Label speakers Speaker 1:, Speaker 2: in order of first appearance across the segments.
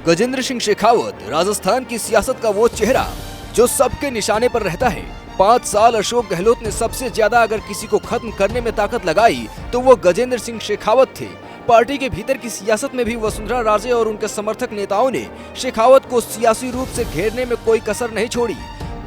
Speaker 1: गजेंद्र सिंह शेखावत राजस्थान की सियासत का वो चेहरा जो सबके निशाने पर रहता है। 5 साल अशोक गहलोत ने सबसे ज्यादा अगर किसी को खत्म करने में ताकत लगाई तो वो गजेंद्र सिंह शेखावत थे। पार्टी के भीतर की सियासत में भी वसुंधरा राजे और उनके समर्थक नेताओं ने शेखावत को सियासी रूप से घेरने में कोई कसर नहीं छोड़ी।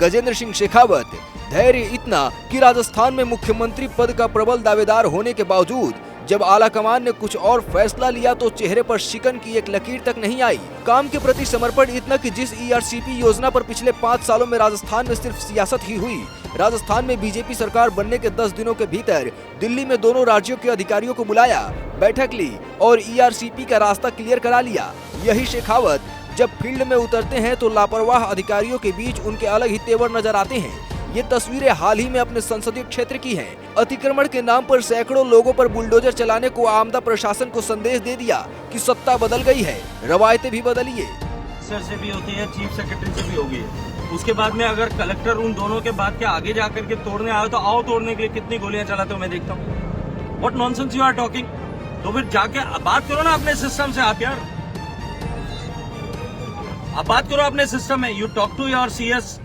Speaker 1: गजेंद्र सिंह शेखावत धैर्य इतना कि राजस्थान में मुख्यमंत्री पद का प्रबल दावेदार होने के बावजूद जब आला कमान ने कुछ और फैसला लिया तो चेहरे पर शिकन की एक लकीर तक नहीं आई। काम के प्रति समर्पण इतना कि जिस ERCP योजना पर पिछले 5 सालों में राजस्थान में सिर्फ सियासत ही हुई, राजस्थान में बीजेपी सरकार बनने के 10 दिनों के भीतर दिल्ली में दोनों राज्यों के अधिकारियों को बुलाया, बैठक ली और ERCP का रास्ता क्लियर करा लिया। यही शेखावत जब फील्ड में उतरते हैं तो लापरवाह अधिकारियों के बीच उनके अलग ही तेवर नजर आते हैं। ये तस्वीरें हाल ही में अपने संसदीय क्षेत्र की हैं। अतिक्रमण के नाम पर सैकड़ों लोगों पर बुलडोजर चलाने को आमदा प्रशासन को संदेश दे दिया कि सत्ता बदल गई है, रवायतें भी बदलिए।
Speaker 2: सर से भी होती है, चीफ सेक्रेटरी से भी होगी। उसके बाद में अगर कलेक्टर उन दोनों के बाद के आगे जाकर के तोड़ने आए तो आओ तोड़ने के लिए कितनी गोलियां चलाते हो मैं देखता हूँ। What nonsense you are talking. तो फिर जाके बात करो ना अपने सिस्टम से आप यार, आप बात करो अपने सिस्टम में। You talk to your CS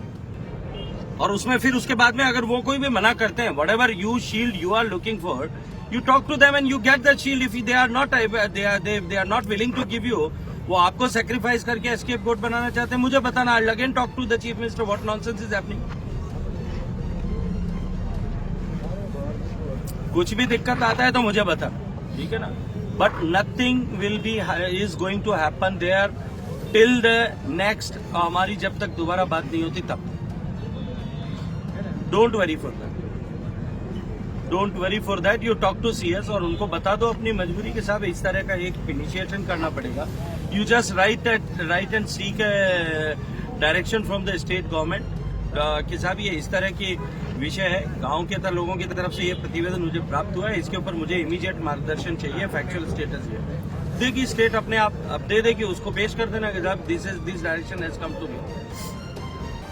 Speaker 2: और उसमें फिर उसके बाद में अगर वो कोई भी मना करते हैं whatever you shield you are looking for, you talk to them and you get that shield. If they are not willing to give you, वो आपको sacrifice करके scapegoat बनाना चाहते हैं, मुझे बताना। I'll again talk to the chief minister what nonsense is happening. कुछ भी दिक्कत आता है तो मुझे बता, ठीक है ना। But nothing will be is going to happen there till the next हमारी जब तक दोबारा बात नहीं होती तब। Don't worry for that, don't worry for that. You talk to CS और उनको बता दो अपनी मजबूरी के साथ इस तरह का एक इनिशिएशन करना पड़ेगा। You just right and seek direction from the state government के साथ ये इस तरह की विषय है। गांव के लोगों की तरफ से ये प्रतिवेदन मुझे प्राप्त हुआ है, इसके ऊपर मुझे इमीडिएट मार्गदर्शन चाहिए। फैक्चुअल स्टेटस ये देखिए, स्टेट अपने आप अब दे देगी, उसको पेश कर देना कि साहब this direction has come to me.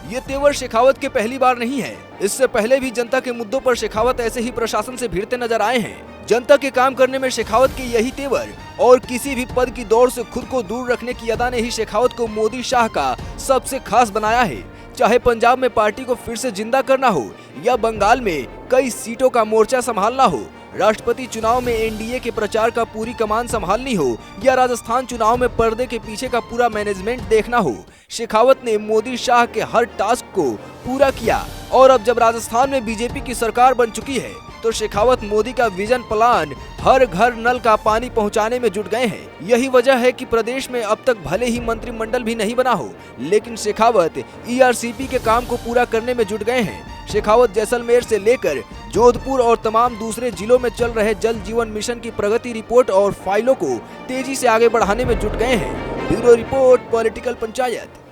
Speaker 1: ये तेवर शेखावत के पहली बार नहीं है। इससे पहले भी जनता के मुद्दों पर शेखावत ऐसे ही प्रशासन से भिड़ते नजर आए हैं। जनता के काम करने में शेखावत के यही तेवर और किसी भी पद की दौड़ से खुद को दूर रखने की अदा ने ही शेखावत को मोदी शाह का सबसे खास बनाया है। चाहे पंजाब में पार्टी को फिर से जिंदा करना हो या बंगाल में कई सीटों का मोर्चा संभालना हो, राष्ट्रपति चुनाव में NDA के प्रचार का पूरी कमान संभालनी हो या राजस्थान चुनाव में पर्दे के पीछे का पूरा मैनेजमेंट देखना हो, शेखावत ने मोदी शाह के हर टास्क को पूरा किया। और अब जब राजस्थान में बीजेपी की सरकार बन चुकी है तो शेखावत मोदी का विजन प्लान हर घर नल का पानी पहुंचाने में जुट गए हैं। यही वजह है कि प्रदेश में अब तक भले ही मंत्रिमंडल भी नहीं बना हो, लेकिन शेखावत ERCP के काम को पूरा करने में जुट गए हैं। शेखावत जैसलमेर से लेकर जोधपुर और तमाम दूसरे जिलों में चल रहे जल जीवन मिशन की प्रगति रिपोर्ट और फाइलों को तेजी से आगे बढ़ाने में जुट गए हैं। Bureau report, political panchayat.